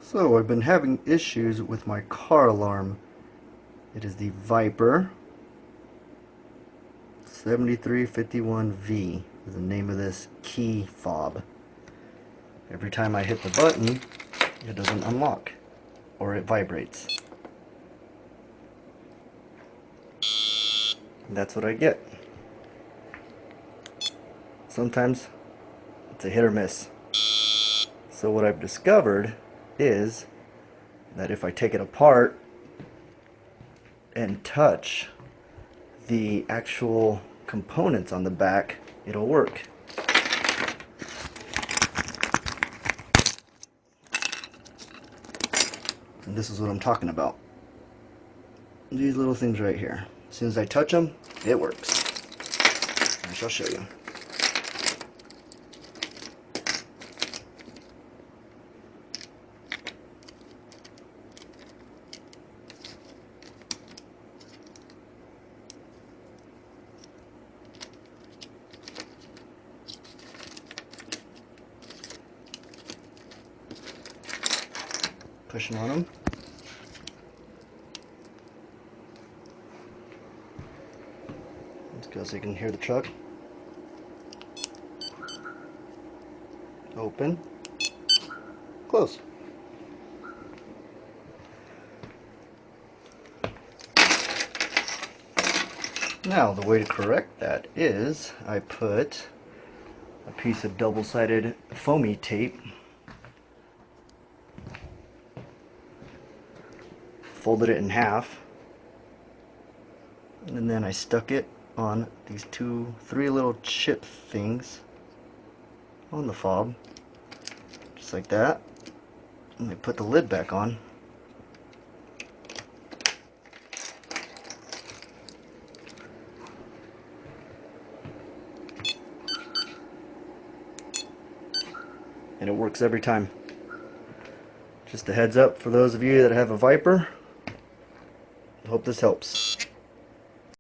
So I've been having issues with my car alarm. It is the Viper 7351V is the name of this key fob. Every time I hit the button, it doesn't unlock or it vibrates. And that's what I get. Sometimes it's a hit or miss. So what I've discovered is that if I take it apart and touch the actual components on the back, it'll work. And this is what I'm talking about. These little things right here. As soon as I touch them, it works. I shall show you. Pushing on them. Let's go so you can hear the truck. Open. Close. Now the way to correct that is I put a piece of double-sided foamy tape, folded it in half, and then I stuck it on these three little chip things on the fob, just like that, and I put the lid back on. And it works every time. Just a heads up for those of you that have a Viper. I hope this helps.